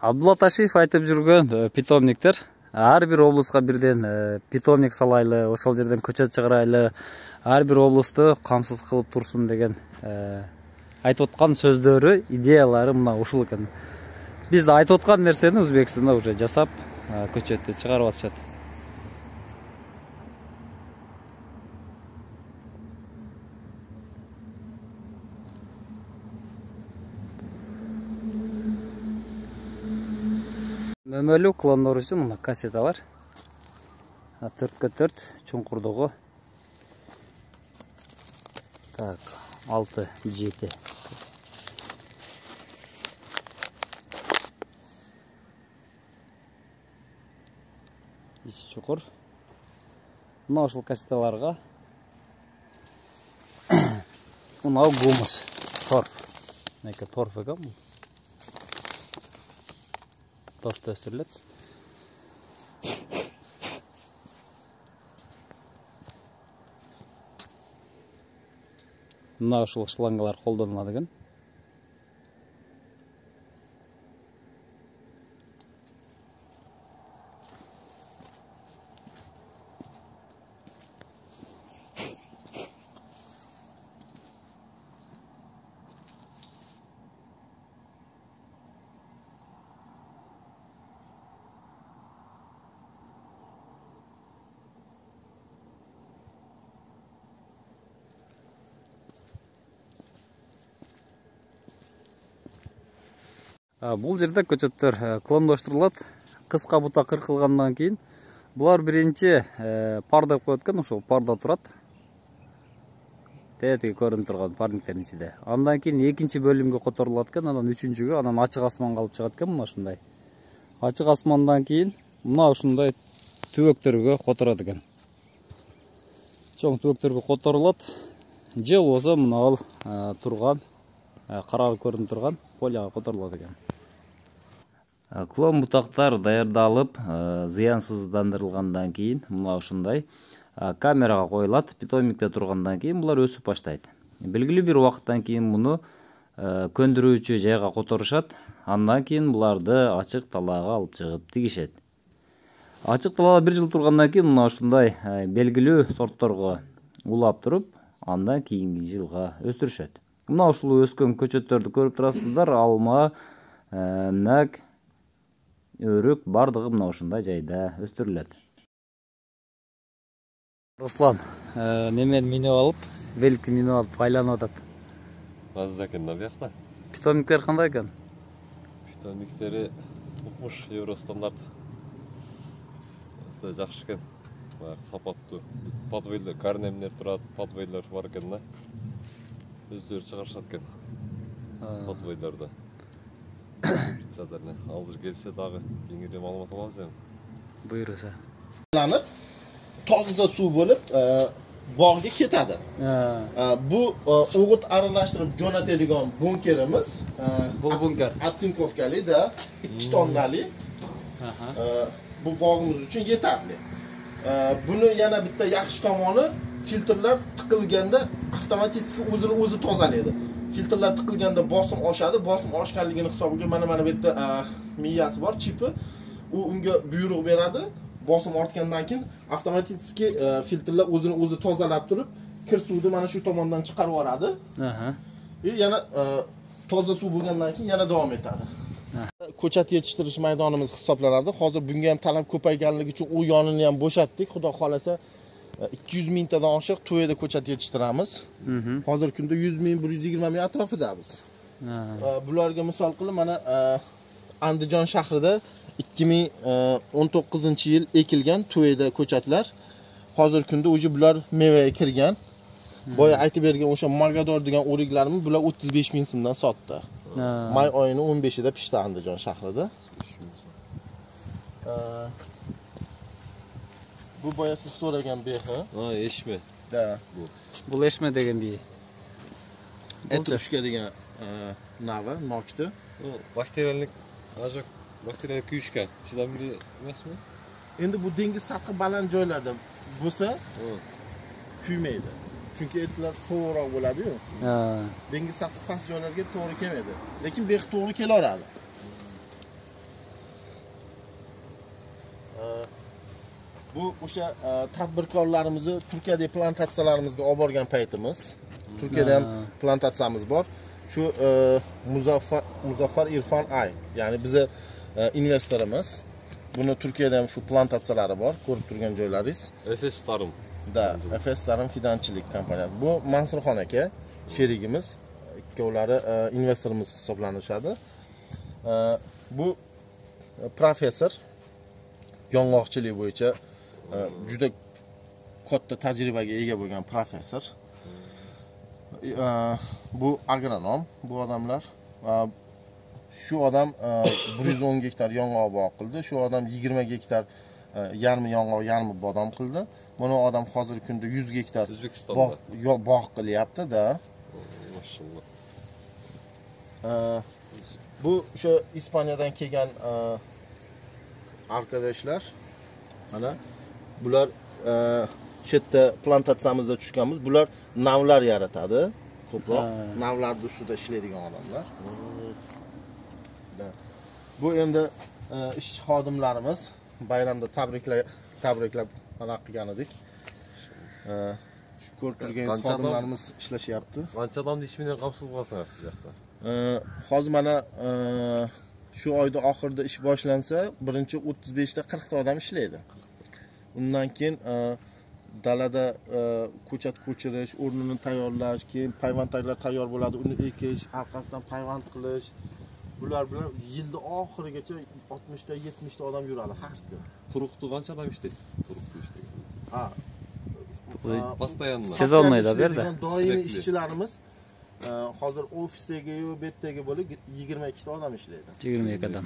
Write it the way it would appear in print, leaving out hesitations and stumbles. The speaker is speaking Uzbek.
Абдулла Ташиев айтып жүргөн питомниктер ар бир облуска бирден питомник салайлы, ошол жерден көчөт чыгарайлы, ар бир облусту камсыз кылып турсун деген айтып аткан сөздөрү, идеялары мына ушул экен. Биз да айтып аткан нерсени Өзбекстанда уже жасап, көчөттү чыгарып атышат. Мөмөлүү клондор үчүн мына кассеталар. 4x4 чуңкурдугу. Так, 6-7. Ичи чуқур. Мына ушул кассеталарга мынау гумус, торф. Неке торф экен бул. Торфто өстүрүлөт. Мына ушул шлангалар колдонулат экен. Бул жерде көчөттөр клондоштурулат. Кыска бута кыркылгандан кийин булар биринчи пар деп коет экен, ошол парда турат. Тетиги көрүнүп турган парниктердин ичинде. Андан кийин экинчи бөлүмгө которулат экен, анан үчүнчүгө, анан ачык асманга алып чыгат экен мына ушундай. Ачык асмандан кийин мына ушундай түбөктөргө которот экен. Чоң түбөктөргө которулат. Же болбосо мына турган карагы көрүнүп турган поляга которулат экен. Клон бутактар даярдалып, зыянсыздандырылгандан кийин мына ушундай камерага коюлат. Питомникте тургандан кийин булар өсүп баштайт. Белгилүү бир убакыттан кийин муну көндүрүүчү жайга которушат. Андан кийин буларды ачык талаага алып чыгып тигишет. Ачык талаада 1 жыл тургандан кийин мына ушундай белгилүү сортторго улап туруп, андан кийинки жылга өстүрүшөт. Мына ушул өскөн көчөттөрдү көрүп турасыздар. Алма, нак, өрүк бардыгы мына ушундай жайда өстүрүлөт. Руслан, немени минип алып, великти минип алып айланып атат. Маза экен да биякта. Питомниктер кандай экен? Питомниктери укмуш евростандарт. Жакшы экен. Сапаттуу. Подвейлер, карнемдер турат, подвейлер бар экен да. Өздөрү чыгарышат экен. Подвейлерди. Битсадарны азыр келсе дагы кеңири маалымат алабыз эми. Буйруса. Toza suv bo'lib bog'ga ketadi. Bu o'g'it aralashtirib jo'natadigan bunkerimiz. Bu bunker Atsinkovkali da 2 tonnali. Bu bog'imiz uchun yetarli. Buni yana bitta yaxshi tomoni filtrlar tiqilganda avtomatik o'zini o'zi tozalaydi. Filtrlar tiqilganda bosim oshadi. Bosim oshganligini hisobiga mana bu yerda miyasi bor, chipi. U unga buyruq beradi. Bosim ortgandan keyin avtomatik filtrlar o'zini o'zi tozalab turib, kir suvni mana shu tomondan chiqarib yuboradi. Yana toza suv bo'lgandan keyin yana davom etadi. Ko'chat yetishtirish maydonimiz hisoblanadi. Hozir bunga ham talab ko'payganligi uchun u yonini ham bo'shatdik. Xudo xolasa 200 mingtadan oshiq to'yda ko'chat yetishtiramiz. Hozir kunda 100 ming, 120 ming atrofidamiz. Bularga misol qilib mana Andijon shahrida 2019-yil ekilgan to'yda ko'chatlar. Hozir kunda o'sha bular mevaga kirgan. Boya aytib bergan o'sha Magador degan o'riklarni bular 35 ming so'mdan sotdi. May oyining 15-ida pishdi Andijon shahrida. Bu boya siz so'ragan behi. Eshme. Da. Bu eshme degan bi. Etrushka degan navi, nokti. Bakteriyalik ajok, bakteriyalik kuyishgan. Chidamli emasmi? Endi bu dengiz sathi baland joylarda bo'lsa, kuymaydi. Chunki etlar sovuqroq bo'ladi-yu. Dengiz sathi past joylarga to'g'ri kelmaydi. Lekin behi to'g'ri kelaveradi. Bu o'sha tadbirkorlarimizni Turkiyadagi plantatsiyalarimizga olib borgan paytimiz. Turkiyada ham plantatsiyamiz bor. Shu Muzaffar Irfon Ay, ya'ni bizi investorimiz. Buni Turkiyada ham shu plantatsiyalari bor, ko'rib turgan joylaringiz. Efes Tarım. Da, Efes Tarım fidanchilik kompaniyasi. Bu Mansurxon aka, sherigimiz. Ikkovlari investorimiz hisoblanishadi. Bu professor yong'oqchilik bo'yicha juda katta tajribaga ega bo'lgan professor. Bu agronom, bu odamlar. Shu odam 110 gektar yong'oq bog' qildi. Shu odam 20 gektar yarmi yong'oq, yarmi bodom qildi. Mana odam hozirgi kunda 100 gektar bog' qilyapti-da. Maşallah. Bu o'sha Ispaniyadan kelgan arkadaşlar. Mana bular chetda plantatsiyamizda tushganmiz. Bular navlar yaratadi. Ko'proq navlarning ustida ishlaydigan odamlar. Bu endi ishchi xodimlarimiz bayramda tabriklab anaqa qilgan edik. Shu ko'rib turganingiz xodimlarimiz ishlashyapti. Qancha odamni ish bilan qamsiz qolsa bu yoqda? Hozir mana shu oyda oxirida ish boshlansa, birinchi 35 ta 40 ta odam ishlaydi. Undan keyin dalada ko'chat ko'chirish, o'rnini tayyorlash, keyin payvandlar tayyor bo'ladi, uni ekish, orqasidan payvand qilish. Bular bilan yilda oxirigacha 60 ta 70 ta odam yuradi har kun. Turuqda qancha odam ishlaydi? Turuqda ishlaydi. Ha. Постоянно. Sezonlaydi berdi. Doimiy ishchilarimiz hozir ofisdagi, bu yerdagi bo'lib 22 ta odam ishlaydi. 22 odam.